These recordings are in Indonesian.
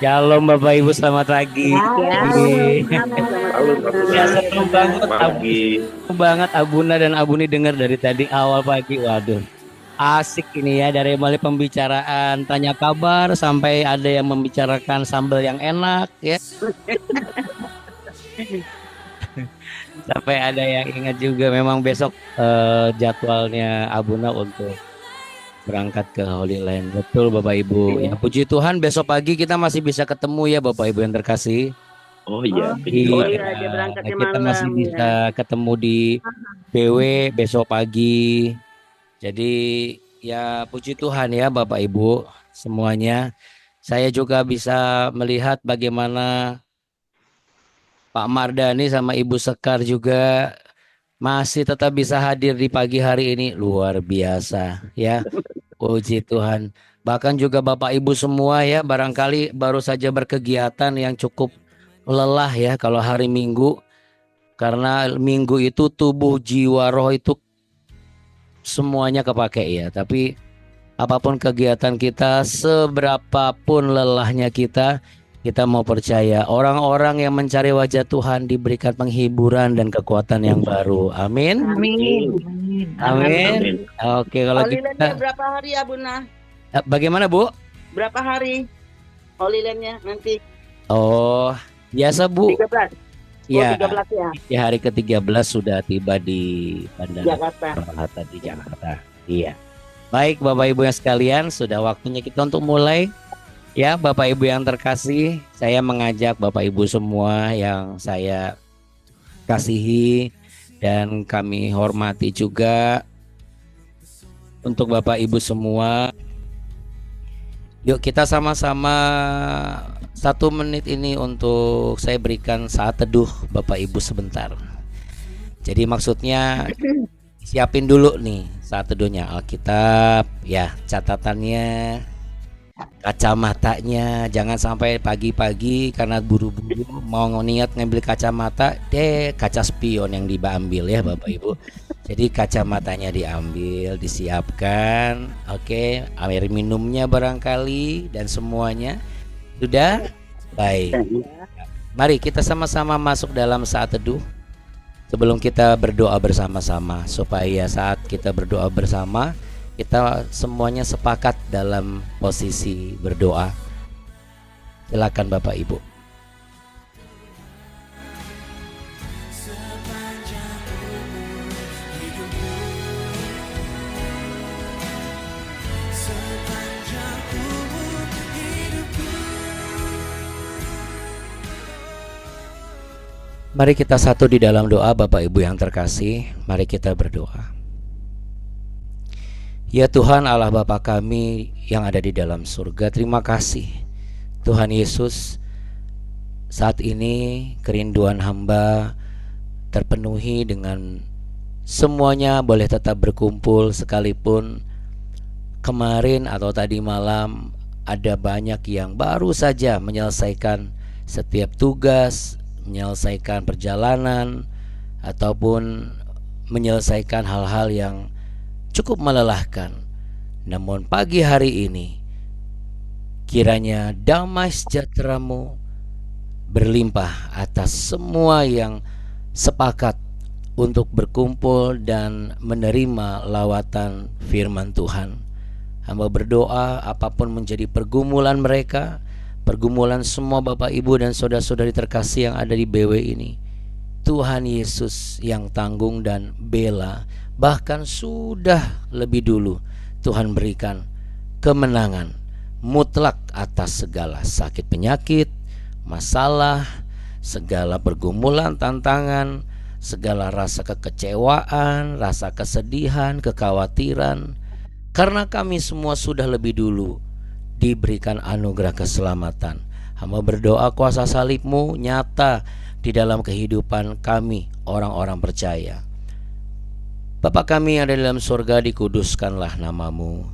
Shalom Bapak Ibu, selamat pagi. Ya, selamat Halo Kak Ya, Buna, pagi. seru banget, pagi. seru banget Abuna dan Abuni dengar dari tadi awal pagi. Waduh, asik ini ya, dari mulai pembicaraan tanya kabar sampai ada yang membicarakan sambal yang enak ya, sampai ada yang ingat juga memang besok jadwalnya Abuna untuk berangkat ke Holy Land. Betul Bapak Ibu. Ya Iya. puji Tuhan besok pagi kita masih bisa ketemu ya Bapak Ibu yang terkasih. Oh Oh, iya, puji oh Tuhan. Iya, iya, dia berangkatnya kita malam masih ya. bisa ketemu di BW besok pagi. Jadi ya puji Tuhan ya Bapak Ibu semuanya. Saya juga bisa melihat bagaimana Pak Mardani sama Ibu Sekar juga masih tetap bisa hadir di pagi hari ini. Luar biasa ya. Puji Tuhan. Bahkan juga Bapak Ibu semua ya barangkali baru saja berkegiatan yang cukup lelah ya kalau hari Minggu. Karena minggu itu tubuh jiwa roh itu semuanya kepake ya. Tapi apapun kegiatan kita, seberapapun lelahnya kita mau percaya orang-orang yang mencari wajah Tuhan diberikan penghiburan dan kekuatan yang baru. Amin. Amin. Amin. Amin. Amin. Oke, kalau Holy Land-nya kita berapa hari ya, Buna? bagaimana Bu? Berapa hari Holy Land-nya nanti? Oh, biasa Bu. 13. Oh, Ya, 13 ya, di hari ke-13 sudah tiba di Bandara Jakarta. Soekarno-Hatta di Jakarta. Iya. Baik Bapak Ibu yang sekalian, sudah waktunya kita untuk mulai. Ya Bapak Ibu yang terkasih, saya mengajak Bapak Ibu semua yang saya kasihi dan kami hormati juga, untuk Bapak Ibu semua, yuk kita sama-sama 1 menit ini untuk saya berikan saat teduh Bapak Ibu sebentar. Jadi maksudnya siapin dulu nih saat teduhnya, Alkitab ya, catatannya, kacamatanya. Jangan sampai pagi-pagi karena buru-buru mau niat ngambil kacamata, kaca spion yang diambil ya Bapak Ibu. Jadi kacamatanya diambil, disiapkan. Oke, air minumnya barangkali dan semuanya sudah baik. Mari kita sama-sama masuk dalam saat teduh. Sebelum kita berdoa bersama-sama, supaya saat kita berdoa bersama kita semuanya sepakat dalam posisi berdoa. Silakan Bapak Ibu. Mari kita satu di dalam doa Bapak Ibu yang terkasih. Mari kita berdoa. Ya Tuhan Allah Bapa kami yang ada di dalam surga, terima kasih Tuhan Yesus. Saat ini kerinduan hamba terpenuhi dengan semuanya boleh tetap berkumpul, sekalipun kemarin atau tadi malam ada banyak yang baru saja menyelesaikan setiap tugas, menyelesaikan perjalanan, ataupun menyelesaikan hal-hal yang cukup melelahkan. Namun pagi hari ini kiranya damai sejahtera-Mu berlimpah atas semua yang sepakat untuk berkumpul dan menerima lawatan firman Tuhan. Hamba berdoa apapun menjadi pergumulan mereka, pergumulan semua Bapak Ibu dan saudara-saudari terkasih yang ada di BW ini, Tuhan Yesus yang tanggung dan bela, bahkan sudah lebih dulu Tuhan berikan kemenangan mutlak atas segala sakit penyakit, masalah, segala pergumulan, tantangan, segala rasa kekecewaan, rasa kesedihan, kekhawatiran. Karena kami semua sudah lebih dulu diberikan anugerah keselamatan. Hamba berdoa kuasa salib-Mu nyata di dalam kehidupan kami orang-orang percaya. Bapa kami yang ada dalam surga, dikuduskanlah nama-Mu.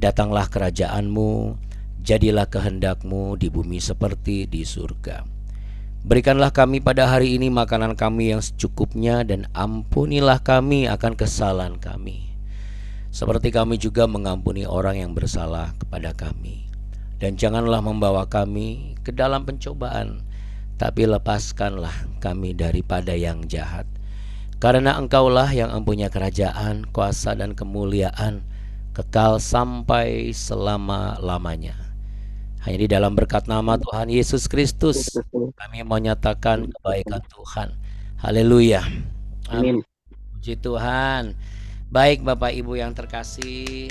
Datanglah kerajaan-Mu, jadilah kehendak-Mu di bumi seperti di surga. Berikanlah kami pada hari ini makanan kami yang secukupnya, dan ampunilah kami akan kesalahan kami, seperti kami juga mengampuni orang yang bersalah kepada kami. Dan janganlah membawa kami ke dalam pencobaan, tapi lepaskanlah kami daripada yang jahat. Karena Engkaulah yang mempunyai kerajaan, kuasa dan kemuliaan kekal sampai selama-lamanya. Hanya di dalam berkat nama Tuhan Yesus Kristus kami menyatakan kebaikan Tuhan. Haleluya. Amin. Puji Tuhan. Baik Bapak Ibu yang terkasih.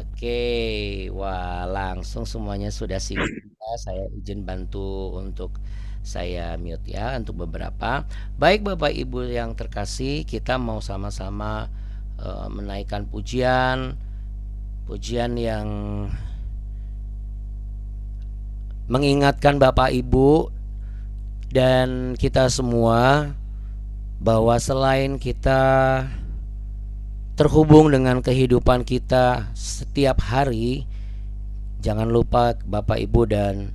Oke, wah langsung semuanya sudah siap. Saya izin bantu untuk saya mute ya untuk beberapa. Baik Bapak Ibu yang terkasih, kita mau sama-sama menaikkan pujian yang mengingatkan Bapak Ibu dan kita semua bahwa selain kita terhubung dengan kehidupan kita setiap hari, jangan lupa Bapak Ibu dan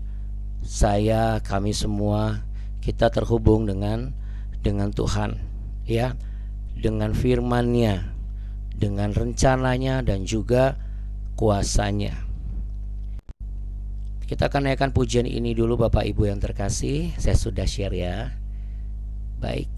saya, kami semua, kita terhubung dengan Tuhan ya, dengan firman-Nya, dengan rencananya dan juga kuasanya. Kita akan naikkan pujian ini dulu Bapak Ibu yang terkasih. Saya sudah share ya. Baik.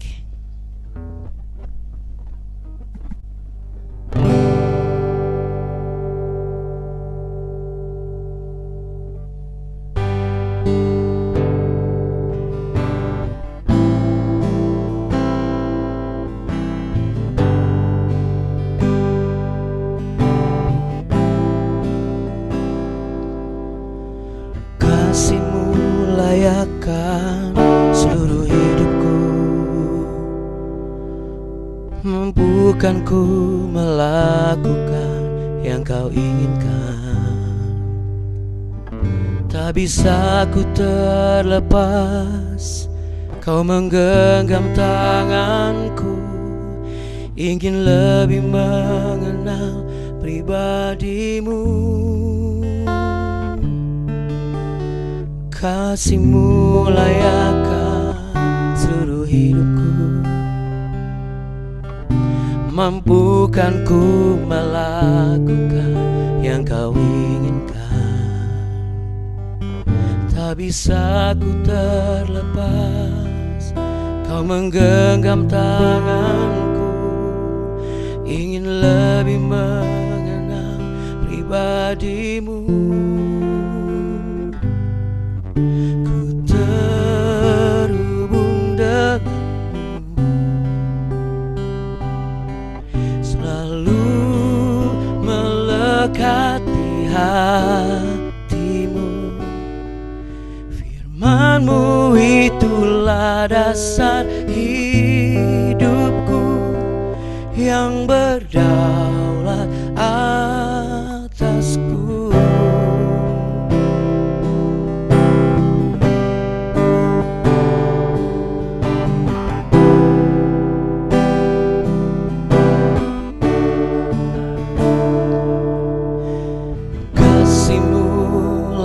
Seluruh hidupku, mampukan ku melakukan yang Kau inginkan. Tak bisa ku terlepas, Kau menggenggam tanganku, ingin lebih mengenal pribadi-Mu. Kasih-Mu layakkan seluruh hidupku, mampukan ku melakukan yang Kau inginkan. Tak bisa ku terlepas, Kau menggenggam tanganku, ingin lebih mengenal pribadi-Mu. Di hatimu, firman-Mu itulah dasar hidupku yang berdaulat atasku.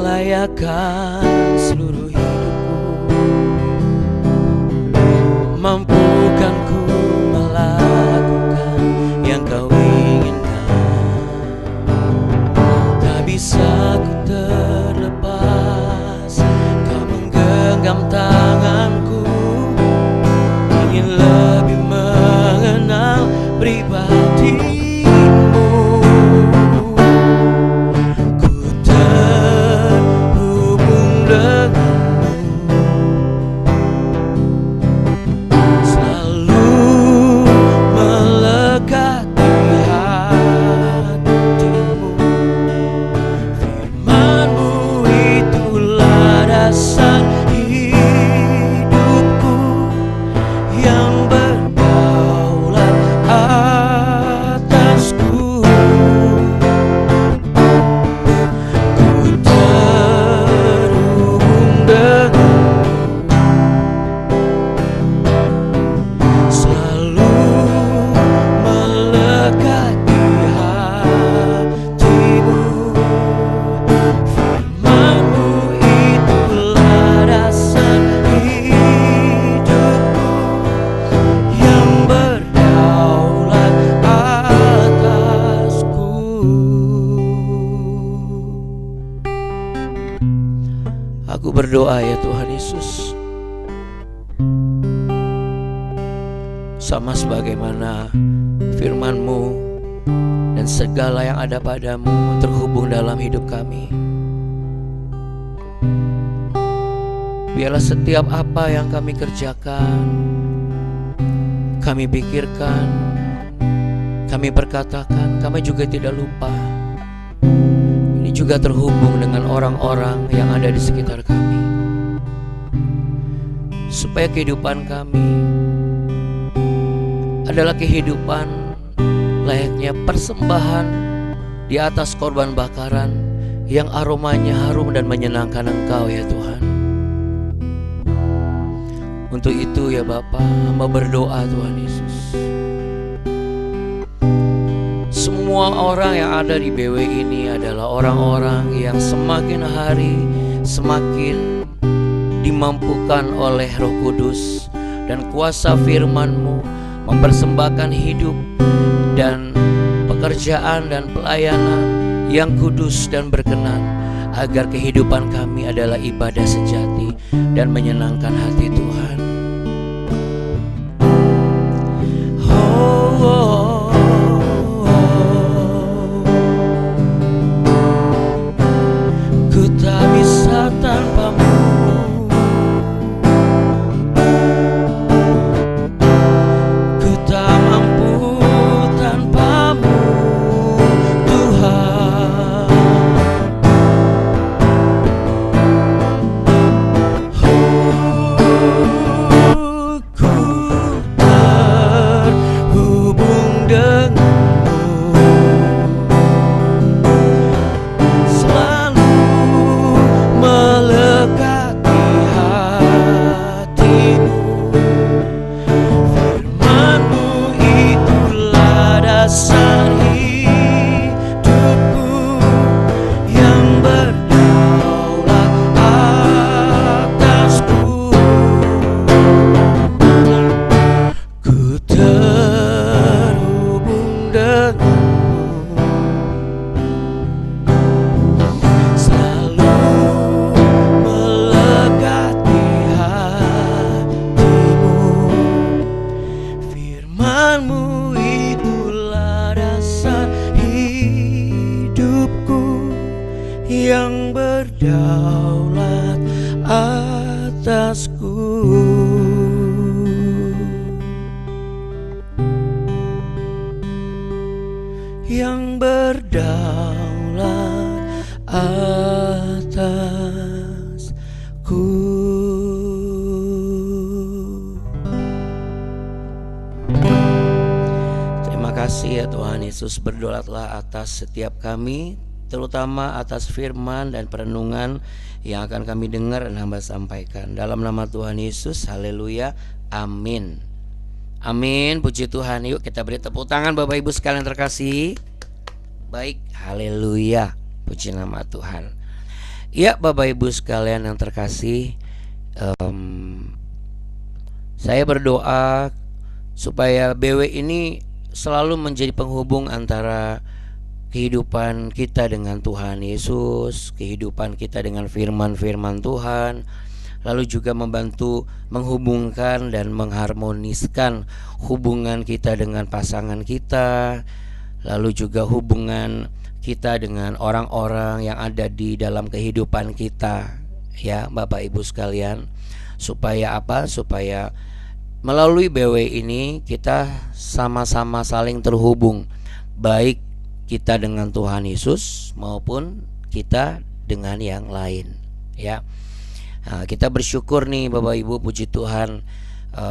Layakkan seluruh hidupku, mampukan ku melakukan yang Kau inginkan. Tak bisa ku terlepas, Kau menggenggam tanganku, ingin lebih mengenal pribadi-Mu. Firman-Mu Aku berdoa ya Tuhan Yesus, sama sebagaimana firman-Mu dan segala yang ada padamu terhubung dalam hidup kami. Biarlah setiap apa yang kami kerjakan, kami pikirkan, kami perkatakan, kami juga tidak lupa. Ini juga terhubung dengan orang-orang yang ada di sekitar kami, supaya kehidupan kami adalah kehidupan layaknya persembahan di atas korban bakaran yang aromanya harum dan menyenangkan Engkau ya Tuhan. Untuk itu ya Bapa, hamba berdoa Tuhan Yesus, semua orang yang ada di BW ini adalah orang-orang yang semakin hari semakin dimampukan oleh Roh Kudus dan kuasa firman-Mu, mempersembahkan hidup dan pekerjaan dan pelayanan yang kudus dan berkenan, agar kehidupan kami adalah ibadah sejati dan menyenangkan hati Tuhan. Ku tak bisa tanpamu, ku tak mampu tanpamu Tuhan. Ku terhubung denganmu, selalu melekati hatimu. Firman-Mu itulah dasar hidupku yang berdaulat atasku. Ku terhubung denganmu, selalu melekati hatimu. Firman-Mu itulah dasar hidupku yang berdaulat atasku. Yang berdaulat atasku. Terima kasih ya Tuhan Yesus, berdaulatlah atas setiap kami, terutama atas firman dan perenungan yang akan kami dengar dan hamba sampaikan. Dalam nama Tuhan Yesus, haleluya, amin. Amin, puji Tuhan. Yuk kita beri tepuk tangan Bapak Ibu sekalian terkasih. Baik, haleluya, puji nama Tuhan. Ya Bapak Ibu sekalian yang terkasih, saya berdoa supaya BW ini selalu menjadi penghubung antara kehidupan kita dengan Tuhan Yesus, kehidupan kita dengan firman-firman Tuhan, lalu juga membantu menghubungkan dan mengharmoniskan hubungan kita dengan pasangan kita, lalu juga hubungan kita dengan orang-orang yang ada di dalam kehidupan kita, ya Bapak Ibu sekalian. Supaya apa? Supaya melalui BW ini kita sama-sama saling terhubung, baik kita dengan Tuhan Yesus maupun kita dengan yang lain, ya. Nah, kita bersyukur nih Bapak Ibu, puji Tuhan,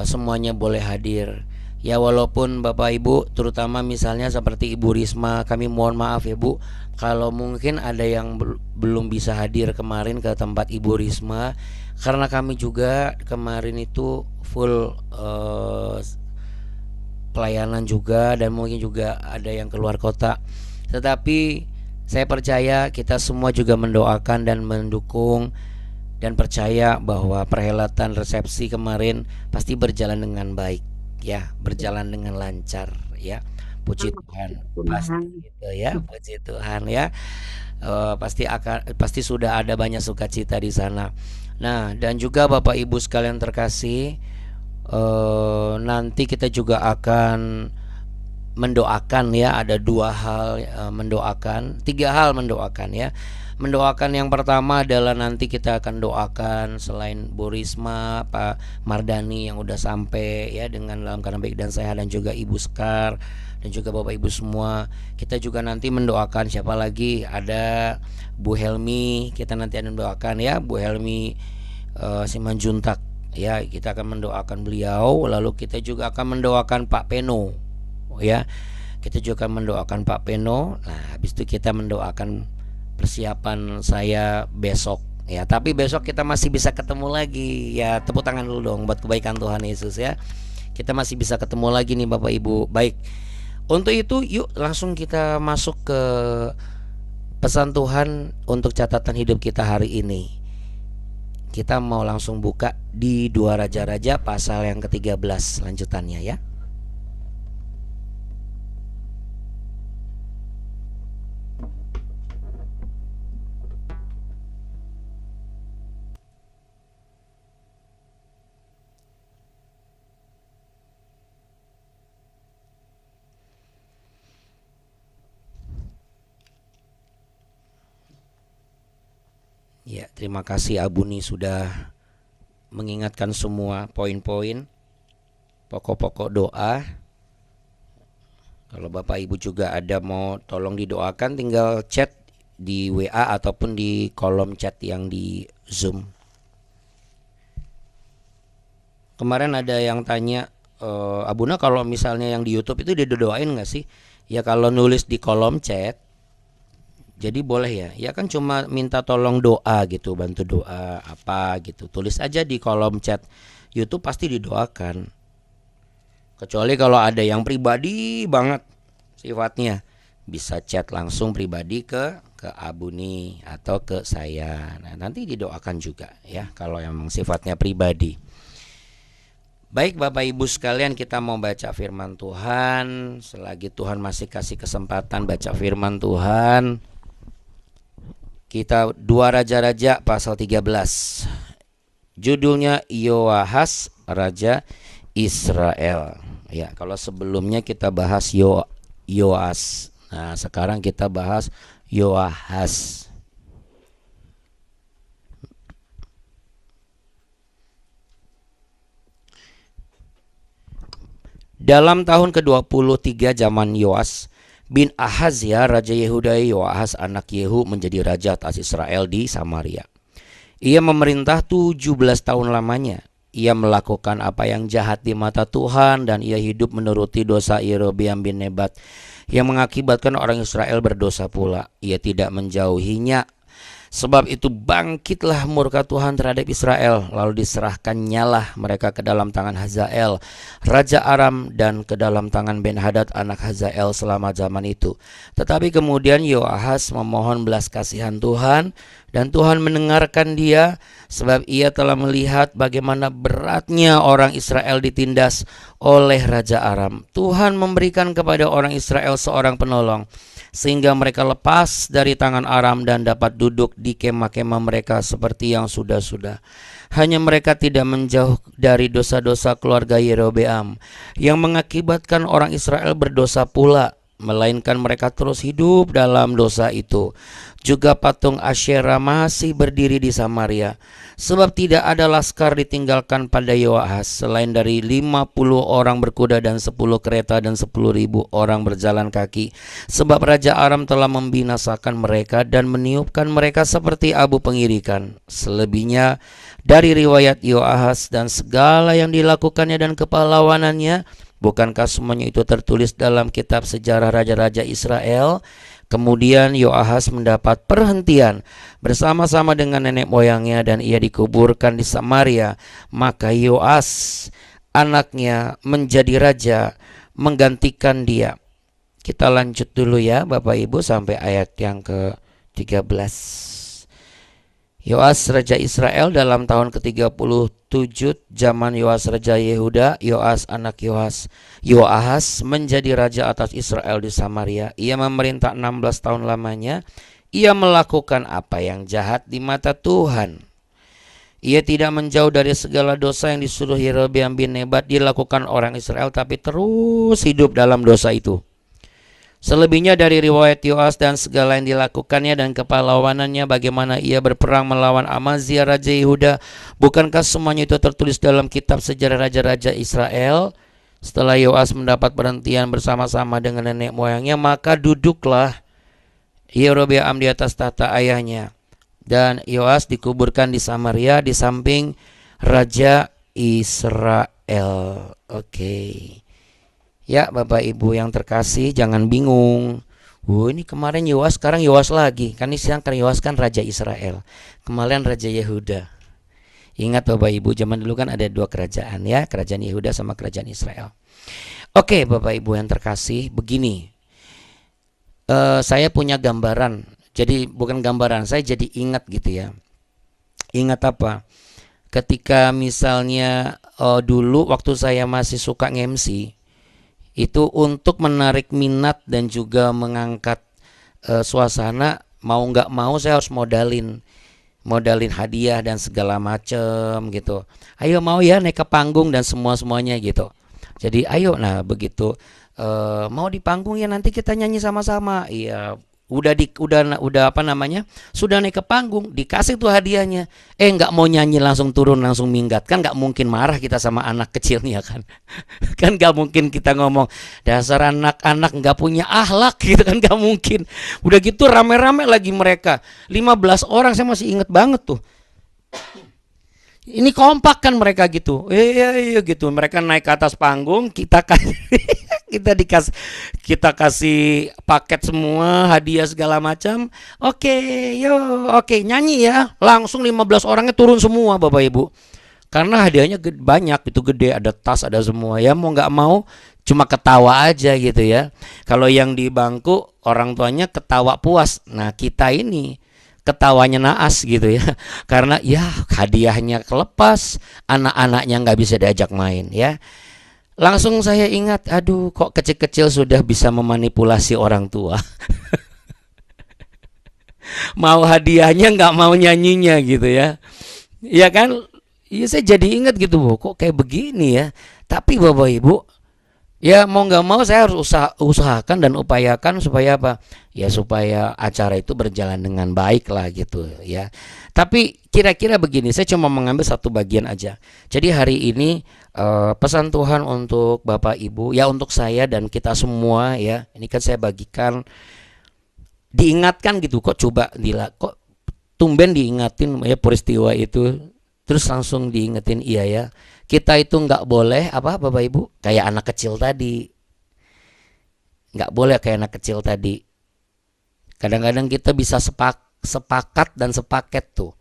semuanya boleh hadir. Ya walaupun Bapak Ibu, terutama misalnya seperti Ibu Risma, kami mohon maaf ya Bu, kalau mungkin ada yang belum bisa hadir kemarin ke tempat Ibu Risma, karena kami juga kemarin itu full pelayanan juga, dan mungkin juga ada yang keluar kota. Tetapi saya percaya kita semua juga mendoakan dan mendukung dan percaya bahwa perhelatan resepsi kemarin pasti berjalan dengan baik, ya, berjalan dengan lancar, ya. Puji Tuhan, pasti Tuhan. gitu ya, puji Tuhan ya. Pasti sudah ada banyak sukacita di sana. Nah, dan juga Bapak Ibu sekalian terkasih, nanti kita juga akan mendoakan ya, ada dua hal mendoakan, tiga hal mendoakan ya. Mendoakan yang pertama adalah nanti kita akan doakan selain Bu Risma, Pak Mardani yang udah sampai ya dengan dalam keadaan baik dan sehat, dan juga Ibu Sekar dan juga Bapak Ibu semua. Kita juga nanti mendoakan siapa lagi? Ada Bu Helmi, kita nanti akan mendoakan ya Bu Helmi Simanjuntak ya, kita akan mendoakan beliau. Lalu kita juga akan mendoakan Pak Peno ya, kita juga akan mendoakan Pak Peno. Nah, habis itu kita mendoakan persiapan saya besok ya. Tapi besok kita masih bisa ketemu lagi ya. Tepuk tangan dulu dong buat kebaikan Tuhan Yesus ya. Kita masih bisa ketemu lagi nih Bapak Ibu. Baik, untuk itu yuk langsung kita masuk ke pesan Tuhan untuk catatan hidup kita hari ini. Kita mau langsung buka di 2 Raja-Raja pasal yang ke-13 lanjutannya ya. Ya, terima kasih Abuni sudah mengingatkan semua poin-poin pokok-pokok doa. Kalau Bapak Ibu juga ada mau tolong didoakan, tinggal chat di WA ataupun di kolom chat yang di Zoom. Kemarin ada yang tanya, Abuna kalau misalnya yang di YouTube itu didoain nggak sih? Ya kalau nulis di kolom chat, jadi boleh ya. Ya kan cuma minta tolong doa gitu, bantu doa apa gitu. Tulis aja di kolom chat YouTube, pasti didoakan. Kecuali kalau ada yang pribadi banget sifatnya, bisa chat langsung pribadi ke Abuni atau ke saya. Nah, nanti didoakan juga ya kalau yang sifatnya pribadi. Baik Bapak Ibu sekalian, kita mau baca firman Tuhan. Selagi Tuhan masih kasih kesempatan baca firman Tuhan, kita 2 Raja-Raja pasal 13. Judulnya Yoahas Raja Israel. Ya, kalau sebelumnya kita bahas Yoas. Nah, sekarang kita bahas Yoahas. Dalam tahun ke-23 zaman Yoas bin Ahazia Raja Yehuda, Yoahas anak Yehu menjadi raja atas Israel di Samaria. Ia memerintah 17 tahun lamanya. Ia melakukan apa yang jahat di mata Tuhan, dan ia hidup menuruti dosa Yerobeam bin Nebat yang mengakibatkan orang Israel berdosa pula. Ia tidak menjauhinya. Sebab itu bangkitlah murka Tuhan terhadap Israel, lalu diserahkannyalah mereka ke dalam tangan Hazael Raja Aram dan ke dalam tangan Ben-Hadad anak Hazael selama zaman itu. Tetapi kemudian Yoahas memohon belas kasihan Tuhan, dan Tuhan mendengarkan dia, sebab ia telah melihat bagaimana beratnya orang Israel ditindas oleh Raja Aram. Tuhan memberikan kepada orang Israel seorang penolong, sehingga mereka lepas dari tangan Aram dan dapat duduk di kemah-kemah mereka seperti yang sudah-sudah. Hanya mereka tidak menjauh dari dosa-dosa keluarga Yerobeam yang mengakibatkan orang Israel berdosa pula, melainkan mereka terus hidup dalam dosa itu. Juga patung Asyera masih berdiri di Samaria, sebab tidak ada laskar ditinggalkan pada Yoahas selain dari 50 orang berkuda dan 10 kereta dan 10.000 orang berjalan kaki. Sebab Raja Aram telah membinasakan mereka dan meniupkan mereka seperti abu pengirikan. Selebihnya dari riwayat Yoahas dan segala yang dilakukannya dan kepahlawanannya, bukankah semuanya itu tertulis dalam kitab sejarah raja-raja Israel? Kemudian Yoahas mendapat perhentian bersama-sama dengan nenek moyangnya, dan ia dikuburkan di Samaria. Maka Yoas anaknya menjadi raja menggantikan dia. Kita lanjut dulu ya Bapak Ibu sampai ayat yang ke-13. Yoas Raja Israel dalam tahun ke-37 zaman Yoas Raja Yehuda, Yoas anak Yoahas menjadi raja atas Israel di Samaria. Ia memerintah 16 tahun lamanya. Ia melakukan apa yang jahat di mata Tuhan. Ia tidak menjauh dari segala dosa yang disuruh Yerobeam bin Nebat dilakukan orang Israel, tapi terus hidup dalam dosa itu. Selebihnya dari riwayat Yoas dan segala yang dilakukannya dan kepahlawanannya, bagaimana ia berperang melawan Amazia Raja Yehuda, bukankah semuanya itu tertulis dalam kitab sejarah raja-raja Israel? Setelah Yoas mendapat perhentian bersama-sama dengan nenek moyangnya, maka duduklah Yerobeam di atas tahta ayahnya, dan Yoas dikuburkan di Samaria di samping Raja Israel. Oke. Ya Bapak Ibu yang terkasih, jangan bingung. Ini kemarin Yoas, sekarang Yoas lagi. Kan ini sekarang Yoas kan Raja Israel, kemarin Raja Yehuda. Ingat Bapak Ibu, zaman dulu kan ada dua kerajaan ya, kerajaan Yehuda sama kerajaan Israel. Oke Bapak Ibu yang terkasih, begini. Saya punya gambaran. Jadi bukan gambaran, saya jadi ingat gitu ya. Ingat apa? Ketika misalnya dulu waktu saya masih suka nge-MC, itu untuk menarik minat dan juga mengangkat suasana, mau nggak mau saya harus modalin hadiah dan segala macem gitu. Ayo mau ya naik ke panggung dan semuanya gitu. Jadi ayo, nah begitu mau di panggung ya nanti kita nyanyi sama-sama. Iya, udah apa namanya, sudah naik ke panggung dikasih tuh hadiahnya, nggak mau nyanyi langsung turun langsung minggat, kan nggak mungkin marah kita sama anak kecilnya kan. Kan nggak mungkin kita ngomong dasar anak-anak nggak punya akhlak gitu kan, nggak mungkin. Udah gitu rame-rame lagi mereka 15 orang, saya masih inget banget tuh. Ini kompak kan mereka gitu. Iya gitu. Mereka naik ke atas panggung, kita kasih kita kasih paket semua, hadiah segala macam. Oke, nyanyi ya. Langsung 15 orangnya turun semua Bapak Ibu. Karena hadiahnya banyak, itu gede, ada tas, ada semua. Ya mau nggak mau cuma ketawa aja gitu ya. Kalau yang di bangku orang tuanya ketawa puas. Nah, kita ini ketawanya naas gitu ya, karena ya hadiahnya kelepas, anak-anaknya nggak bisa diajak main ya. Langsung saya ingat, aduh kok kecil-kecil sudah bisa memanipulasi orang tua. Mau hadiahnya nggak mau nyanyinya gitu ya. Iya kan? Iya, saya jadi ingat gitu, kok kayak begini ya. Tapi Bapak Ibu, ya mau nggak mau saya harus usahakan dan upayakan supaya apa? Ya supaya acara itu berjalan dengan baik lah gitu ya. Tapi kira-kira begini, saya cuma mengambil satu bagian aja. Jadi hari ini pesan Tuhan untuk Bapak Ibu, ya untuk saya dan kita semua ya. Ini kan saya bagikan, diingatkan gitu, kok tumben diingatin ya peristiwa itu. Terus langsung diingetin, iya ya. Kita itu nggak boleh apa Bapak Ibu kayak anak kecil tadi. Nggak boleh kayak anak kecil tadi. Kadang-kadang kita bisa sepakat dan sepaket tuh.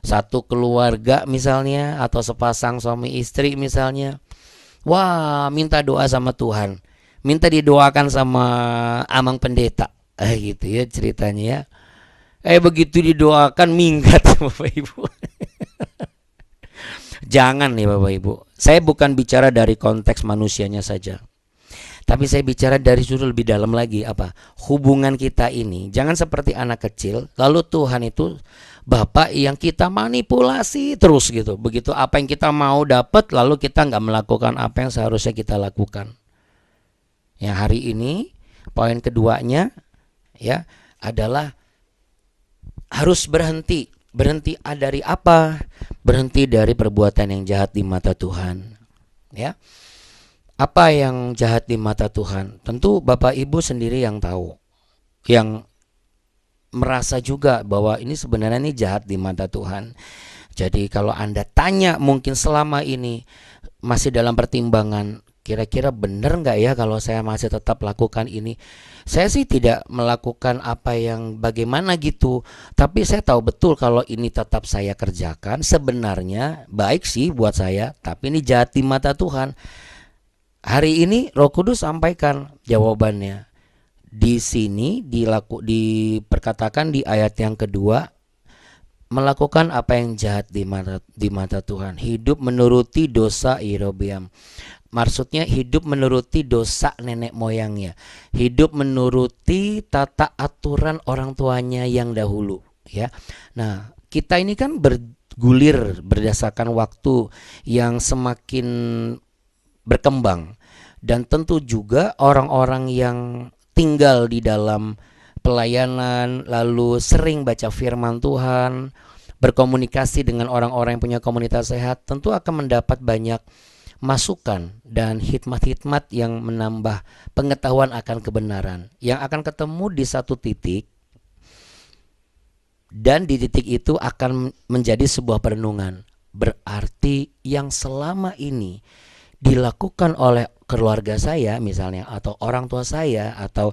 Satu keluarga misalnya, atau sepasang suami istri misalnya. Wah, minta doa sama Tuhan. Minta didoakan sama amang pendeta. Gitu ya ceritanya ya. Begitu didoakan minggat Bapak Ibu. Jangan nih Bapak Ibu. Saya bukan bicara dari konteks manusianya saja, tapi saya bicara dari sudut lebih dalam lagi, apa? Hubungan kita ini jangan seperti anak kecil. Lalu Tuhan itu Bapak yang kita manipulasi terus gitu. Begitu apa yang kita mau dapat, lalu kita nggak melakukan apa yang seharusnya kita lakukan. Ya, hari ini poin keduanya ya adalah harus berhenti. Berhenti dari apa? Berhenti dari perbuatan yang jahat di mata Tuhan. Ya. Apa yang jahat di mata Tuhan? Tentu Bapak Ibu sendiri yang tahu. Yang merasa juga bahwa ini sebenarnya ini jahat di mata Tuhan. Jadi kalau Anda tanya mungkin selama ini masih dalam pertimbangan, kira-kira benar nggak ya kalau saya masih tetap lakukan ini? Saya sih tidak melakukan apa yang bagaimana gitu, tapi saya tahu betul kalau ini tetap saya kerjakan sebenarnya baik sih buat saya, tapi ini jahat di mata Tuhan. Hari ini Roh Kudus sampaikan jawabannya. Di sini diperkatakan di ayat yang kedua, melakukan apa yang jahat di mata Tuhan, hidup menuruti dosa Yerobeam. Maksudnya hidup menuruti dosa nenek moyangnya, hidup menuruti tata aturan orang tuanya yang dahulu, ya. Nah, kita ini kan bergulir berdasarkan waktu yang semakin berkembang, dan tentu juga orang-orang yang tinggal di dalam pelayanan, lalu sering baca firman Tuhan, berkomunikasi dengan orang-orang yang punya komunitas sehat, tentu akan mendapat banyak masukan dan hikmat-hikmat yang menambah pengetahuan akan kebenaran, yang akan ketemu di satu titik, dan di titik itu akan menjadi sebuah perenungan. Berarti yang selama ini dilakukan oleh keluarga saya misalnya, atau orang tua saya, atau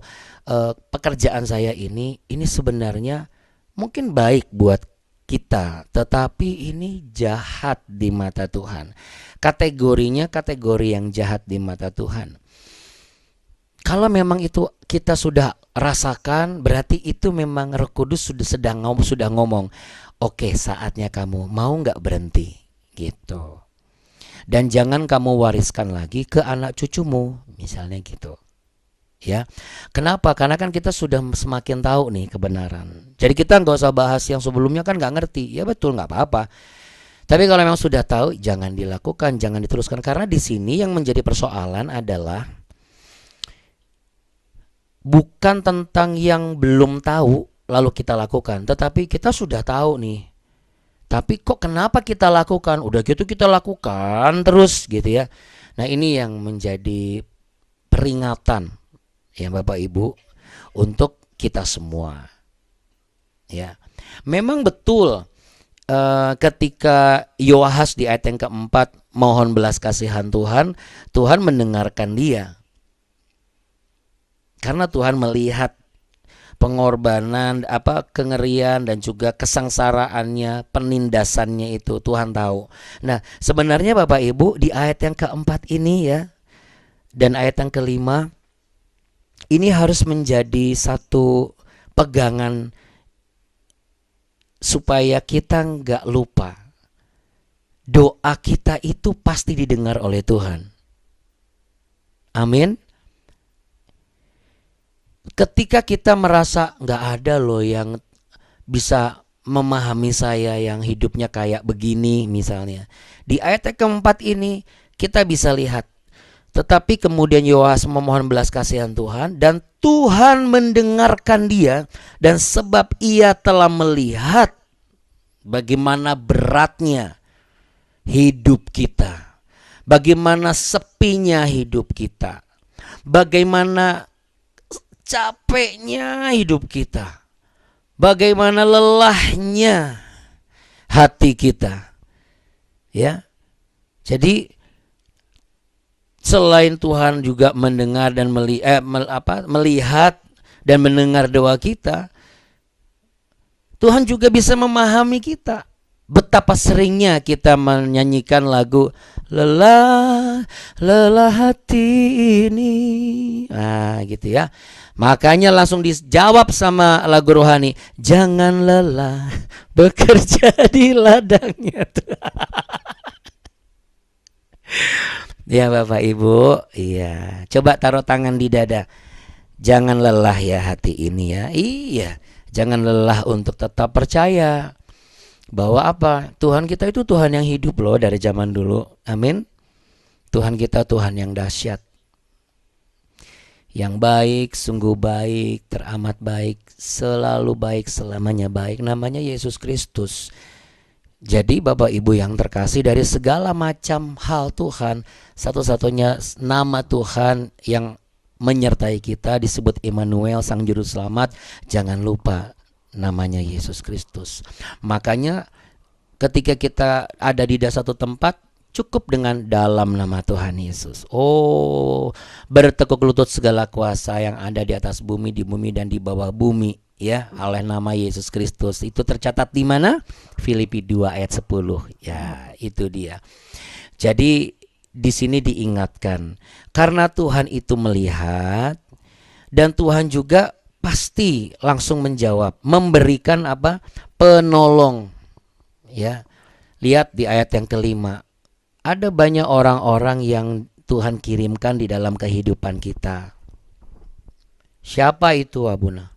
pekerjaan saya ini sebenarnya mungkin baik buat kita, tetapi ini jahat di mata Tuhan. Kategorinya kategori yang jahat di mata Tuhan. Kalau memang itu kita sudah rasakan, berarti itu memang Roh Kudus sudah ngomong, oke, saatnya kamu mau nggak berhenti, gitu. Dan jangan kamu wariskan lagi ke anak cucumu, misalnya gitu. Ya, kenapa? Karena kan kita sudah semakin tahu nih kebenaran. Jadi kita nggak usah bahas yang sebelumnya, kan nggak ngerti. Ya betul, nggak apa-apa. Tapi kalau memang sudah tahu, jangan dilakukan, jangan diteruskan. Karena di sini yang menjadi persoalan adalah bukan tentang yang belum tahu lalu kita lakukan, tetapi kita sudah tahu nih. Tapi kok kenapa kita lakukan? Udah gitu kita lakukan terus gitu ya. Nah, ini yang menjadi peringatan ya Bapak Ibu untuk kita semua. Ya. Memang betul ketika Yoahas di ayat yang keempat mohon belas kasihan Tuhan, Tuhan mendengarkan dia. Karena Tuhan melihat pengorbanan, kengerian dan juga kesengsaraannya, penindasannya itu Tuhan tahu. Nah, sebenarnya Bapak Ibu di ayat yang keempat ini ya, dan ayat yang kelima, ini harus menjadi satu pegangan supaya kita nggak lupa. Doa kita itu pasti didengar oleh Tuhan. Amin. Ketika kita merasa nggak ada loh yang bisa memahami saya yang hidupnya kayak begini misalnya, di ayat yang keempat ini kita bisa lihat. Tetapi kemudian Yoahas memohon belas kasihan Tuhan, dan Tuhan mendengarkan dia, dan sebab ia telah melihat bagaimana beratnya hidup kita, bagaimana sepinya hidup kita, bagaimana capeknya hidup kita, bagaimana lelahnya hati kita. Ya. Jadi selain Tuhan juga mendengar dan melihat dan mendengar doa kita, Tuhan juga bisa memahami kita. Betapa seringnya kita menyanyikan lagu lelah hati ini, gitu ya. Makanya langsung dijawab sama lagu rohani, jangan lelah bekerja di ladangnya. Ya Bapak Ibu, iya. Coba taruh tangan di dada. Jangan lelah ya hati ini ya. Iya, jangan lelah untuk tetap percaya bahwa Tuhan kita itu Tuhan yang hidup loh dari zaman dulu. Amin. Tuhan kita Tuhan yang dahsyat, yang baik, sungguh baik, teramat baik, selalu baik, selamanya baik. Namanya Yesus Kristus. Jadi Bapak Ibu yang terkasih, dari segala macam hal Tuhan, satu-satunya nama Tuhan yang menyertai kita disebut Immanuel, Sang Juru Selamat. Jangan lupa namanya Yesus Kristus. Makanya ketika kita ada di satu tempat, cukup dengan dalam nama Tuhan Yesus. Bertekuk lutut segala kuasa yang ada di atas bumi, di bumi dan di bawah bumi, ya, oleh nama Yesus Kristus. Itu tercatat di mana? Filipi 2 ayat 10. Ya, itu dia. Jadi di sini diingatkan, karena Tuhan itu melihat, dan Tuhan juga pasti langsung menjawab, memberikan penolong. Ya, lihat di ayat yang kelima. Ada banyak orang-orang yang Tuhan kirimkan di dalam kehidupan kita. Siapa itu, Abuna?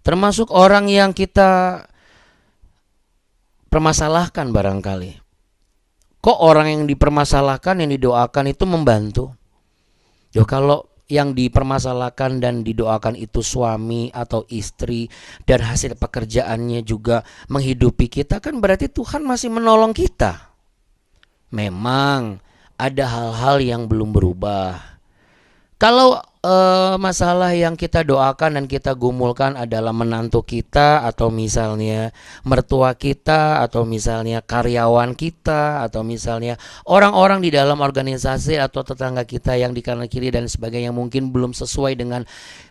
Termasuk orang yang kita permasalahkan barangkali. Kok orang yang dipermasalahkan, yang didoakan itu membantu? Yo, kalau yang dipermasalahkan dan didoakan itu suami atau istri dan hasil pekerjaannya juga menghidupi kita, kan berarti Tuhan masih menolong kita. Memang ada hal-hal yang belum berubah. Kalau masalah yang kita doakan dan kita gumulkan adalah menantu kita, atau misalnya mertua kita, atau misalnya karyawan kita, atau misalnya orang-orang di dalam organisasi atau tetangga kita yang di kanan kiri dan sebagainya, yang mungkin belum sesuai dengan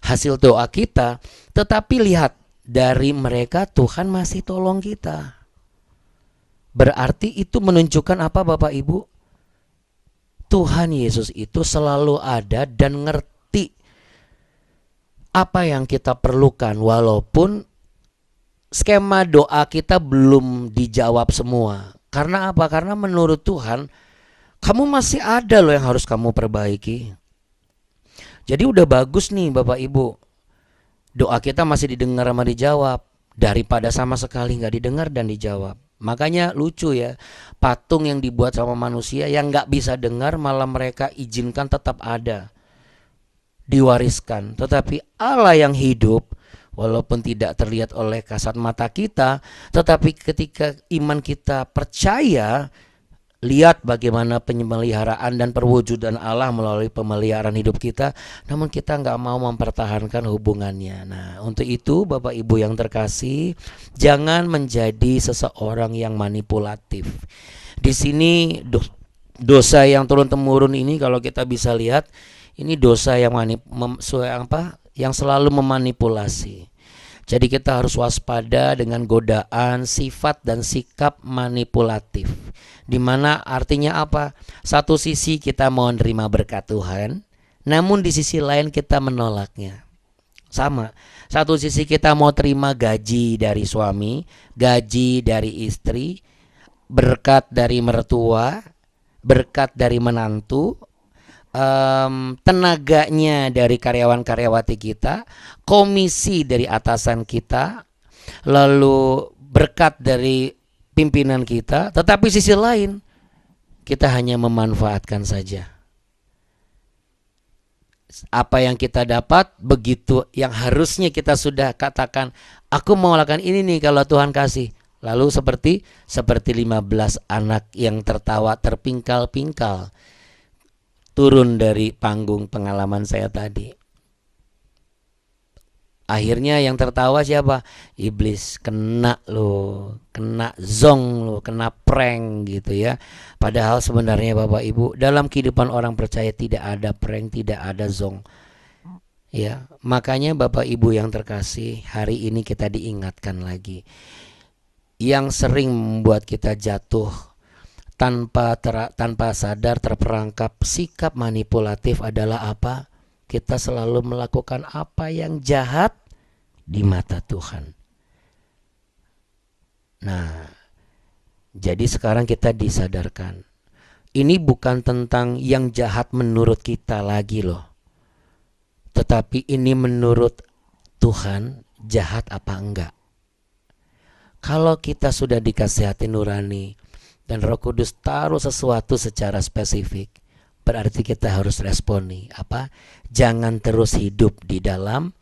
hasil doa kita, tetapi lihat, dari mereka Tuhan masih tolong kita. Berarti itu menunjukkan apa, Bapak Ibu? Tuhan Yesus itu selalu ada dan ngerti apa yang kita perlukan, walaupun skema doa kita belum dijawab semua. Karena apa? Karena menurut Tuhan, kamu masih ada loh yang harus kamu perbaiki. Jadi udah bagus nih Bapak Ibu, doa kita masih didengar sama dijawab, daripada sama sekali gak didengar dan dijawab. Makanya lucu ya, patung yang dibuat sama manusia yang gak bisa dengar malah mereka izinkan tetap ada, diwariskan. Tetapi Allah yang hidup, walaupun tidak terlihat oleh kasat mata kita, tetapi ketika iman kita percaya, lihat bagaimana penyeliharaan dan perwujudan Allah melalui pemeliharaan hidup kita, namun kita nggak mau mempertahankan hubungannya. Nah, untuk itu Bapak Ibu yang terkasih, jangan menjadi seseorang yang manipulatif. Di sini dosa yang turun-temurun ini, kalau kita bisa lihat, ini dosa yang yang selalu memanipulasi. Jadi kita harus waspada dengan godaan, sifat dan sikap manipulatif. Dimana artinya apa? Satu sisi kita mau menerima berkat Tuhan, namun di sisi lain kita menolaknya. Sama, satu sisi kita mau terima gaji dari suami, gaji dari istri, berkat dari mertua, berkat dari menantu, tenaganya dari karyawan-karyawati kita, komisi dari atasan kita, lalu berkat dari pimpinan kita, tetapi sisi lain kita hanya memanfaatkan saja. Apa yang kita dapat begitu, yang harusnya kita sudah katakan, aku mau lakukan ini nih kalau Tuhan kasih. Lalu seperti 15 anak yang tertawa terpingkal-pingkal turun dari panggung pengalaman saya tadi. Akhirnya yang tertawa siapa? Iblis. Kena lo, kena zong lo, kena prank gitu ya. Padahal sebenarnya Bapak Ibu, dalam kehidupan orang percaya tidak ada prank, tidak ada zong. Ya, makanya Bapak Ibu yang terkasih, hari ini kita diingatkan lagi. Yang sering membuat kita jatuh tanpa sadar terperangkap sikap manipulatif adalah apa? Kita selalu melakukan apa yang jahat di mata Tuhan. Nah, jadi sekarang kita disadarkan, ini bukan tentang yang jahat menurut kita lagi loh, tetapi ini menurut Tuhan jahat apa enggak. Kalau kita sudah dikasih hati nurani dan Roh Kudus taruh sesuatu secara spesifik, berarti kita harus responi apa? Jangan terus hidup di dalam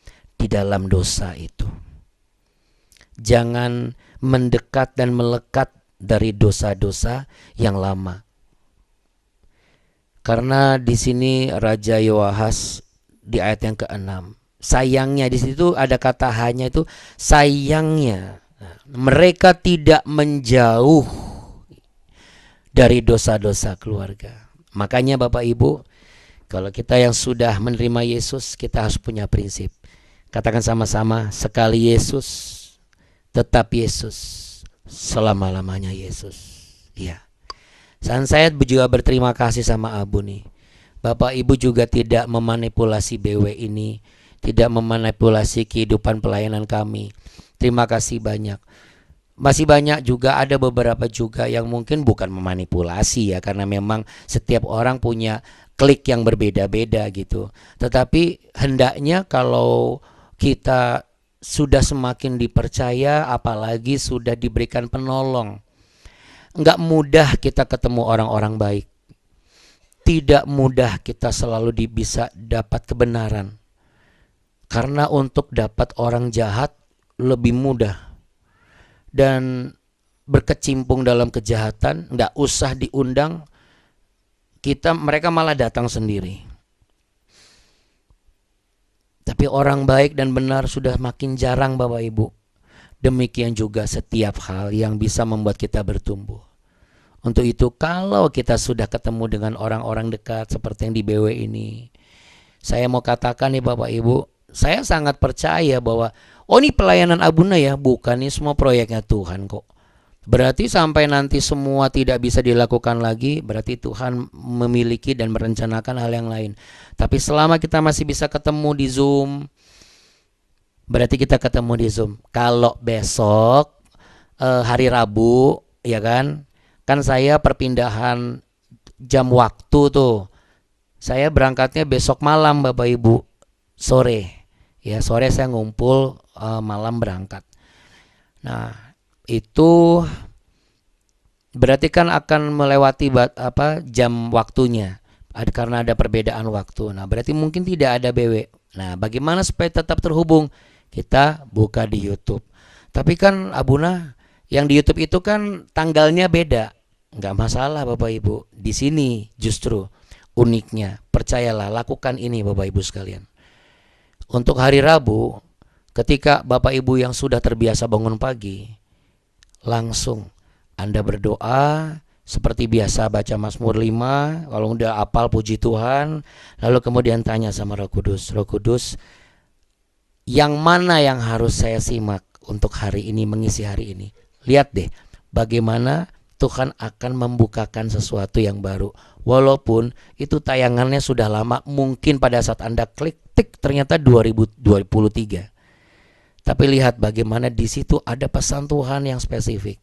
dosa itu. Jangan mendekat dan melekat dari dosa-dosa yang lama. Karena di sini Raja Yoahas di ayat yang ke-6, sayangnya di situ ada kata hanya, itu sayangnya mereka tidak menjauh dari dosa-dosa keluarga. Makanya Bapak Ibu, kalau kita yang sudah menerima Yesus, kita harus punya prinsip. Katakan sama-sama, sekali Yesus, tetap Yesus, selama-lamanya Yesus. Ya. Dan saya juga berterima kasih sama Abu nih. Bapak Ibu juga tidak memanipulasi BW ini, tidak memanipulasi kehidupan pelayanan kami. Terima kasih banyak. masih banyak juga, ada beberapa juga yang mungkin bukan memanipulasi ya, karena memang setiap orang punya klik yang berbeda-beda gitu. Tetapi hendaknya kalau kita sudah semakin dipercaya, apalagi sudah diberikan penolong, nggak mudah kita ketemu orang-orang baik. Tidak mudah kita selalu bisa dapat kebenaran. Karena untuk dapat orang jahat lebih mudah. Dan berkecimpung dalam kejahatan, nggak usah diundang, mereka malah datang sendiri. Tapi orang baik dan benar sudah makin jarang, Bapak Ibu. Demikian juga setiap hal yang bisa membuat kita bertumbuh. Untuk itu kalau kita sudah ketemu dengan orang-orang dekat seperti yang di BW ini, saya mau katakan nih Bapak Ibu, saya sangat percaya bahwa ini pelayanan Abuna ya, bukan nih semua proyeknya Tuhan kok. Berarti sampai nanti semua tidak bisa dilakukan lagi, berarti Tuhan memiliki dan merencanakan hal yang lain. Tapi selama kita masih bisa ketemu di Zoom, berarti kita ketemu di Zoom. Kalau besok hari Rabu, ya kan saya perpindahan jam waktu tuh. Saya berangkatnya besok malam Bapak Ibu, sore. Ya, sore saya ngumpul, malam berangkat. Nah, itu berarti kan akan melewati jam waktunya, karena ada perbedaan waktu. Nah, berarti mungkin tidak ada BW. Nah, bagaimana supaya tetap terhubung? Kita buka di YouTube. Tapi kan Abuna, yang di YouTube itu kan tanggalnya beda. Nggak masalah Bapak Ibu. Di sini justru uniknya. Percayalah, lakukan ini Bapak Ibu sekalian. Untuk hari Rabu, ketika Bapak Ibu yang sudah terbiasa bangun pagi, langsung Anda berdoa seperti biasa, baca Mazmur 5, kalau udah hafal puji Tuhan, lalu kemudian tanya sama Roh Kudus, Roh Kudus, yang mana yang harus saya simak untuk hari ini, mengisi hari ini? Lihat deh bagaimana Tuhan akan membukakan sesuatu yang baru. Walaupun itu tayangannya sudah lama, mungkin pada saat Anda klik tik ternyata 2023. Tapi lihat bagaimana di situ ada pesan Tuhan yang spesifik.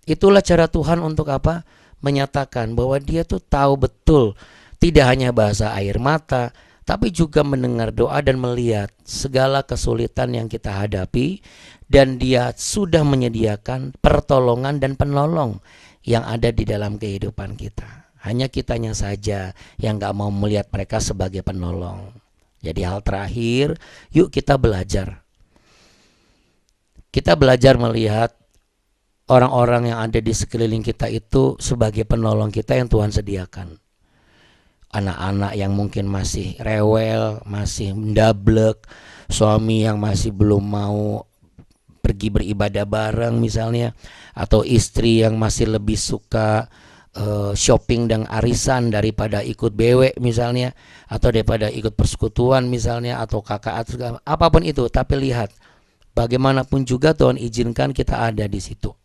Itulah cara Tuhan untuk apa? Menyatakan bahwa Dia tuh tahu betul, tidak hanya bahasa air mata, tapi juga mendengar doa dan melihat segala kesulitan yang kita hadapi, dan Dia sudah menyediakan pertolongan dan penolong yang ada di dalam kehidupan kita. Hanya kitanya saja yang gak mau melihat mereka sebagai penolong. Jadi hal terakhir, yuk kita belajar. Kita belajar melihat orang-orang yang ada di sekeliling kita itu sebagai penolong kita yang Tuhan sediakan. Anak-anak yang mungkin masih rewel, masih mendablek, suami yang masih belum mau pergi beribadah bareng misalnya, atau istri yang masih lebih suka shopping dan arisan daripada ikut BW misalnya, atau daripada ikut persekutuan misalnya, atau kakak atau apapun itu. Tapi lihat, bagaimanapun juga Tuhan izinkan kita ada di situ.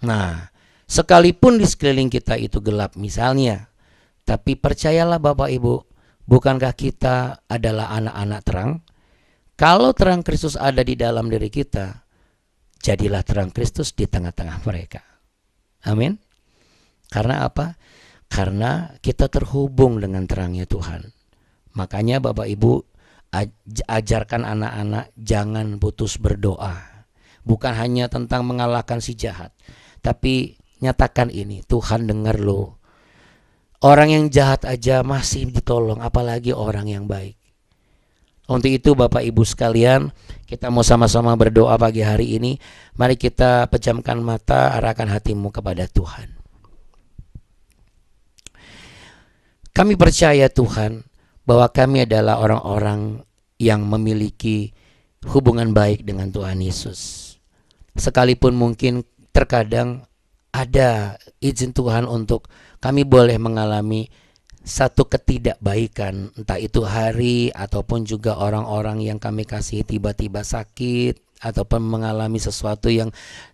Nah, sekalipun di sekeliling kita itu gelap misalnya, tapi percayalah Bapak Ibu, bukankah kita adalah anak-anak terang? Kalau terang Kristus ada di dalam diri kita, jadilah terang Kristus di tengah-tengah mereka. Amin. Karena apa? Karena kita terhubung dengan terangnya Tuhan. Makanya Bapak Ibu, ajarkan anak-anak jangan putus berdoa. Bukan hanya tentang mengalahkan si jahat, tapi nyatakan ini, Tuhan dengar lo. Orang yang jahat aja masih ditolong, apalagi orang yang baik. Untuk itu Bapak Ibu sekalian, kita mau sama-sama berdoa pagi hari ini. Mari kita pejamkan mata, arahkan hatimu kepada Tuhan. Kami percaya Tuhan bahwa kami adalah orang-orang yang memiliki hubungan baik dengan Tuhan Yesus. Sekalipun mungkin terkadang ada izin Tuhan untuk kami boleh mengalami satu ketidakbaikan, entah itu hari ataupun juga orang-orang yang kami kasih tiba-tiba sakit ataupun mengalami sesuatu yang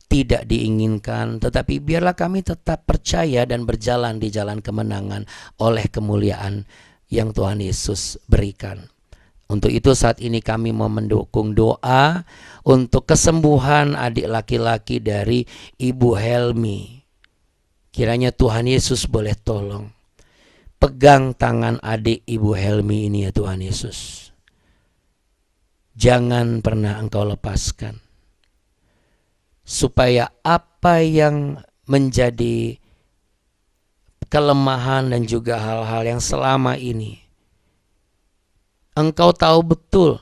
tidak diinginkan, tetapi biarlah kami tetap percaya dan berjalan di jalan kemenangan oleh kemuliaan yang Tuhan Yesus berikan. Untuk itu saat ini kami mau mendukung doa untuk kesembuhan adik laki-laki dari Ibu Helmi. Kiranya Tuhan Yesus boleh tolong. Pegang tangan adik Ibu Helmi ini ya Tuhan Yesus. Jangan pernah Engkau lepaskan. Supaya apa yang menjadi kelemahan dan juga hal-hal yang selama ini Engkau tahu betul,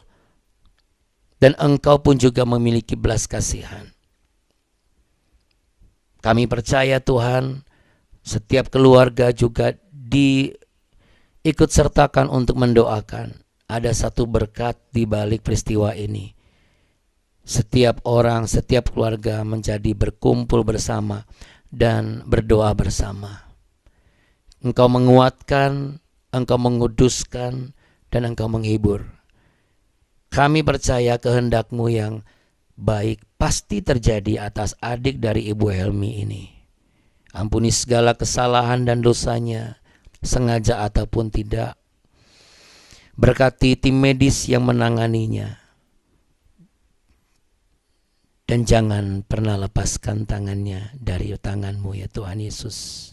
dan Engkau pun juga memiliki belas kasihan. Kami percaya Tuhan, setiap keluarga juga diikut sertakan untuk mendoakan. Ada satu berkat di balik peristiwa ini. Setiap orang, setiap keluarga menjadi berkumpul bersama dan berdoa bersama. Engkau menguatkan, Engkau menguduskan, dan Engkau menghibur. Kami percaya kehendak-Mu yang baik pasti terjadi atas adik dari Ibu Helmi ini. Ampuni segala kesalahan dan dosanya, sengaja ataupun tidak. Berkati tim medis yang menanganinya. Dan jangan pernah lepaskan tangannya dari tangan-Mu ya Tuhan Yesus.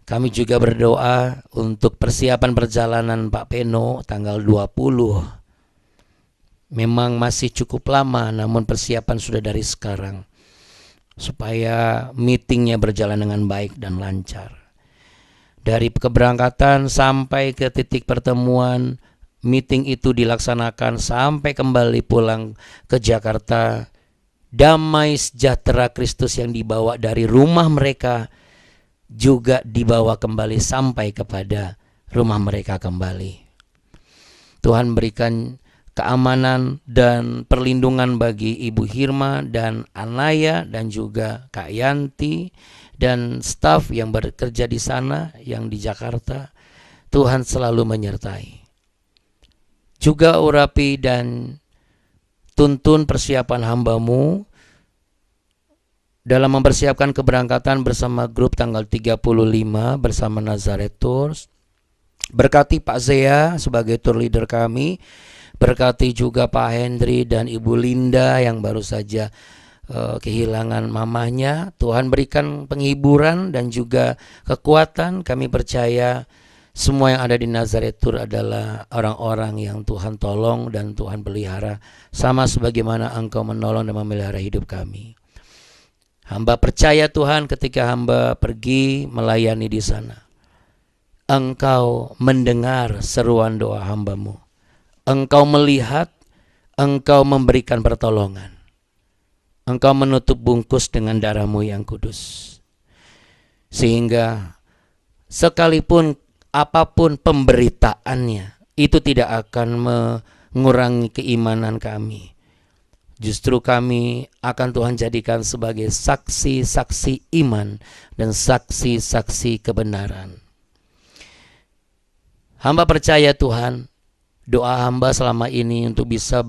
Kami juga berdoa untuk persiapan perjalanan Pak Peno tanggal 20. Memang masih cukup lama, namun persiapan sudah dari sekarang. Supaya meetingnya berjalan dengan baik dan lancar. Dari keberangkatan sampai ke titik pertemuan, meeting itu dilaksanakan sampai kembali pulang ke Jakarta. Damai sejahtera Kristus yang dibawa dari rumah mereka juga dibawa kembali sampai kepada rumah mereka kembali. Tuhan berikan keamanan dan perlindungan bagi Ibu Hirma dan Anaya dan juga Kak Yanti dan staf yang bekerja di sana, yang di Jakarta. Tuhan selalu menyertai. Juga urapi dan tuntun persiapan hamba-Mu dalam mempersiapkan keberangkatan bersama grup tanggal 35 bersama Nazareth Tours. Berkati Pak Zea sebagai tour leader kami. Berkati juga Pak Hendri dan Ibu Linda yang baru saja kehilangan mamahnya. Tuhan berikan penghiburan dan juga kekuatan. Kami percaya semua yang ada di Nazareth Tour adalah orang-orang yang Tuhan tolong dan Tuhan pelihara. Sama sebagaimana Engkau menolong dan memelihara hidup kami. Hamba percaya Tuhan ketika hamba pergi melayani di sana. Engkau mendengar seruan doa hamba-Mu. Engkau melihat, Engkau memberikan pertolongan. Engkau menutup bungkus dengan darah-Mu yang kudus. Sehingga sekalipun apapun pemberitaannya, itu tidak akan mengurangi keimanan kami. Justru kami akan Tuhan jadikan sebagai saksi-saksi iman dan saksi-saksi kebenaran. Hamba percaya Tuhan, doa hamba selama ini untuk bisa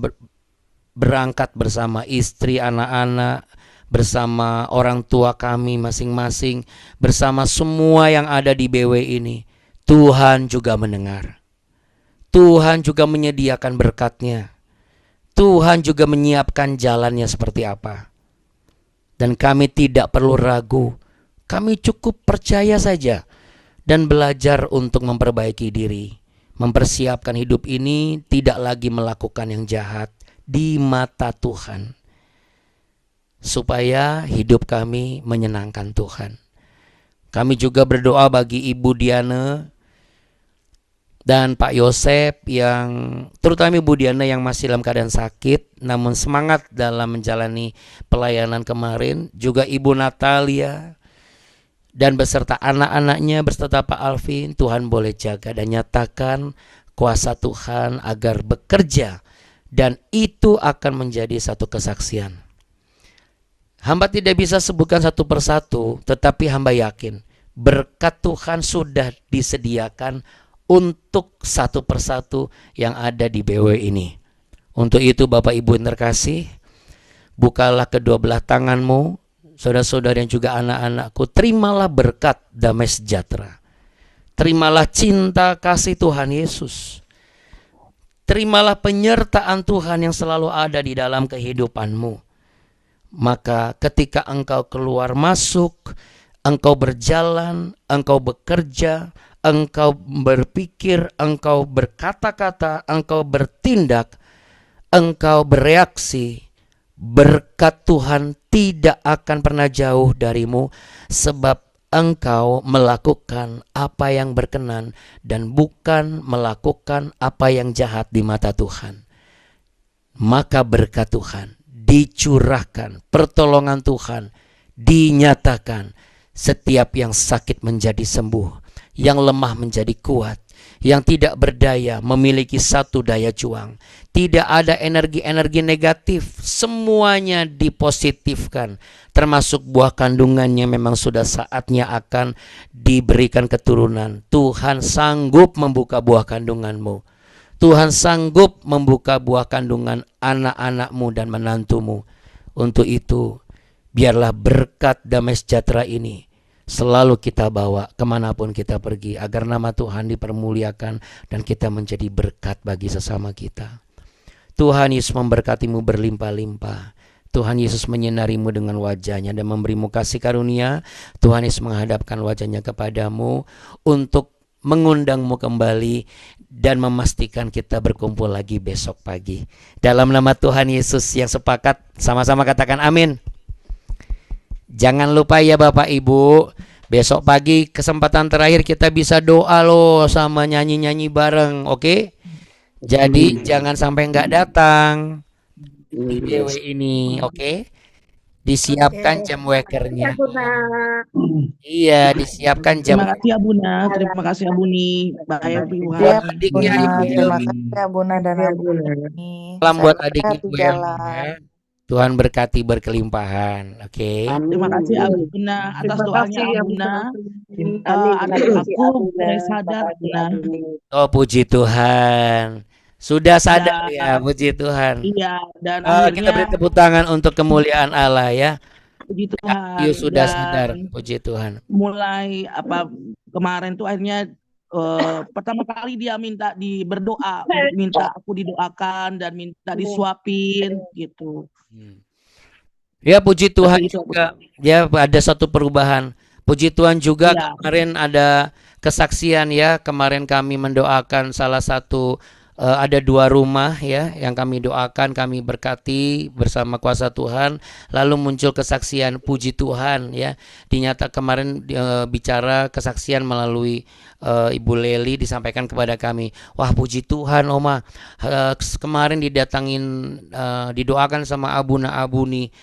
berangkat bersama istri, anak-anak, bersama orang tua kami masing-masing, bersama semua yang ada di BW ini. Tuhan juga mendengar. Tuhan juga menyediakan berkat-Nya. Tuhan juga menyiapkan jalannya seperti apa. Dan kami tidak perlu ragu. Kami cukup percaya saja dan belajar untuk memperbaiki diri. Mempersiapkan hidup ini tidak lagi melakukan yang jahat di mata Tuhan. Supaya hidup kami menyenangkan Tuhan. Kami juga berdoa bagi Ibu Diana dan Pak Yosep, yang terutama Ibu Diana yang masih dalam keadaan sakit namun semangat dalam menjalani pelayanan kemarin. Juga Ibu Natalia dan beserta anak-anaknya beserta Pak Alvin. Tuhan boleh jaga dan nyatakan kuasa Tuhan agar bekerja, dan itu akan menjadi satu kesaksian. Hamba tidak bisa sebutkan satu persatu, tetapi hamba yakin berkat Tuhan sudah disediakan untuk satu persatu yang ada di BW ini. Untuk itu Bapak Ibu yang terkasih, bukalah kedua belah tanganmu, saudara-saudara yang juga anak-anakku, terimalah berkat damai sejahtera. Terimalah cinta kasih Tuhan Yesus. terimalah penyertaan Tuhan yang selalu ada di dalam kehidupanmu. Maka ketika engkau keluar masuk, engkau berjalan, engkau bekerja, engkau berpikir, engkau berkata-kata, engkau bertindak, engkau bereaksi, berkat Tuhan tidak akan pernah jauh darimu, sebab engkau melakukan apa yang berkenan dan bukan melakukan apa yang jahat di mata Tuhan. Maka berkat Tuhan dicurahkan, pertolongan Tuhan dinyatakan. Setiap yang sakit menjadi sembuh, yang lemah menjadi kuat, yang tidak berdaya memiliki satu daya juang. Tidak ada energi-energi negatif, semuanya dipositifkan. Termasuk buah kandungannya memang sudah saatnya akan diberikan keturunan. Tuhan sanggup membuka buah kandunganmu. Tuhan sanggup membuka buah kandungan anak-anakmu dan menantumu. Untuk itu, biarlah berkat damai sejahtera ini selalu kita bawa kemanapun kita pergi, agar nama Tuhan dipermuliakan dan kita menjadi berkat bagi sesama kita. Tuhan Yesus memberkatimu berlimpah-limpah. Tuhan Yesus menyinarimu dengan wajahnya dan memberimu kasih karunia. Tuhan Yesus menghadapkan wajahnya kepadamu untuk mengundangmu kembali dan memastikan kita berkumpul lagi besok pagi. Dalam nama Tuhan Yesus yang sepakat, sama-sama katakan amin. Jangan lupa ya Bapak Ibu, besok pagi kesempatan terakhir kita bisa doa loh sama nyanyi-nyanyi bareng, oke? Jadi jangan sampai nggak datang di DW ini, oke? Disiapkan jam wakernya. Iya, disiapkan jam. Terima kasih ya Buna, terima kasih ya Buni, Bapak Ibu. Buat adiknya Ibu. Terima kasih ya Buna dan Abuni. Salam buat Saya adik berangkat Ibu di ya. jalan. Tuhan berkati berkelimpahan, oke? Terima kasih ya Buna atas doanya ya Buna. Adik aku mulai sadar Buna. Oh puji Tuhan, sudah sadar ya, puji Tuhan. Iya, dan Kita beri tepuk tangan untuk kemuliaan Allah ya. puji Tuhan. Yuk sudah Dan sadar, puji Tuhan. mulai kemarin tuh akhirnya pertama kali dia minta berdoa, minta aku didoakan dan minta disuapin gitu. Ya puji Tuhan juga, ya ada satu perubahan. Puji Tuhan juga Ya. kemarin ada kesaksian ya. Kemarin kami mendoakan salah satu, ada 2 rumah ya yang kami doakan, kami berkati bersama kuasa Tuhan. Lalu muncul kesaksian, puji Tuhan ya. Dinyata kemarin bicara kesaksian melalui Ibu Leli disampaikan kepada kami. Wah puji Tuhan Oma, kemarin didoakan sama Abuna-Abuni.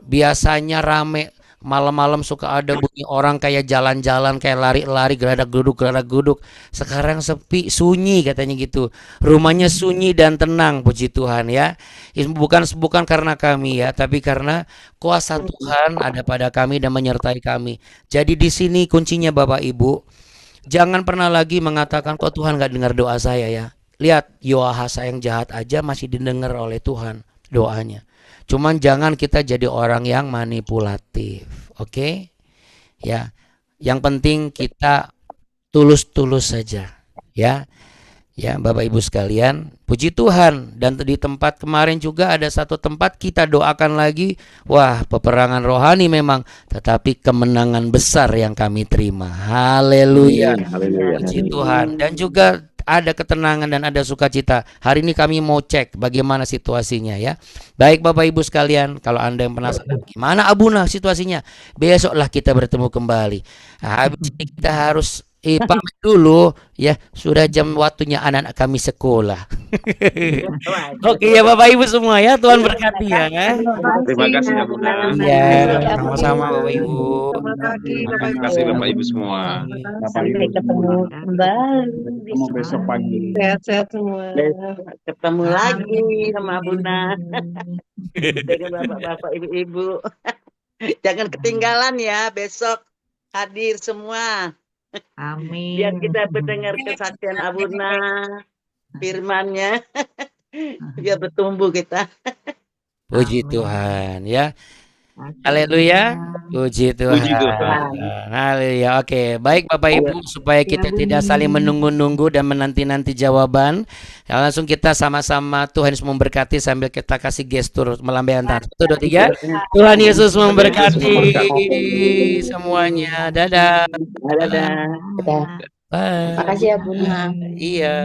Biasanya rame, malam-malam suka ada bunyi orang kayak jalan-jalan, kayak lari-lari, geradak-geruduk. Sekarang sepi, sunyi katanya gitu. Rumahnya sunyi dan tenang, puji Tuhan ya. Bukan karena kami ya, tapi karena kuasa Tuhan ada pada kami dan menyertai kami. Jadi di sini kuncinya Bapak Ibu, jangan pernah lagi mengatakan kok Tuhan gak dengar doa saya ya. Lihat, Yoahasa yang jahat aja masih didengar oleh Tuhan doanya. Cuman jangan kita jadi orang yang manipulatif, oke? Ya, yang penting kita tulus-tulus saja, ya. Ya, Bapak Ibu sekalian, puji Tuhan. Dan di tempat kemarin juga ada satu tempat kita doakan lagi. Wah, peperangan rohani memang, tetapi kemenangan besar yang kami terima. Haleluya. Puji Tuhan. Dan juga ada ketenangan dan ada sukacita. Hari ini kami mau cek bagaimana situasinya ya. Baik Bapak Ibu sekalian, kalau Anda yang penasaran gimana Abuna situasinya, besoklah kita bertemu kembali. Nah, habis ini kita harus pamit dulu ya, sudah jam waktunya anak-anak kami sekolah. Oke ya Bapak Ibu semua ya, Tuhan berkati ya. Terima kasih ya Bunda. Ya, sama-sama Bapak Ibu. Terima kasih Bapak Ibu semua. Sampai ketemu kembali Ketemu besok pagi. Sehat-sehat semua. Ketemu lagi sama Bunda. Dengan bapak-bapak, ibu-ibu. Jangan ketinggalan ya, besok hadir semua. Amin. Biar kita mendengar kesaksian Abuna, firman-Nya. Biar bertumbuh kita. Puji Tuhan ya. Haleluya. Puji Tuhan. Puji Tuhan. Haleluya. Oke, baik Bapak Ibu, supaya kita tidak saling menunggu-nunggu dan menanti-nanti jawaban. Ya, langsung kita sama-sama Tuhan Yesus memberkati sambil kita kasih gestur melambaikan tangan. 1, 2, 3. Tuhan Yesus memberkati semuanya. Dadah. Dadah. Bye. Makasih ya Bunda. Iya.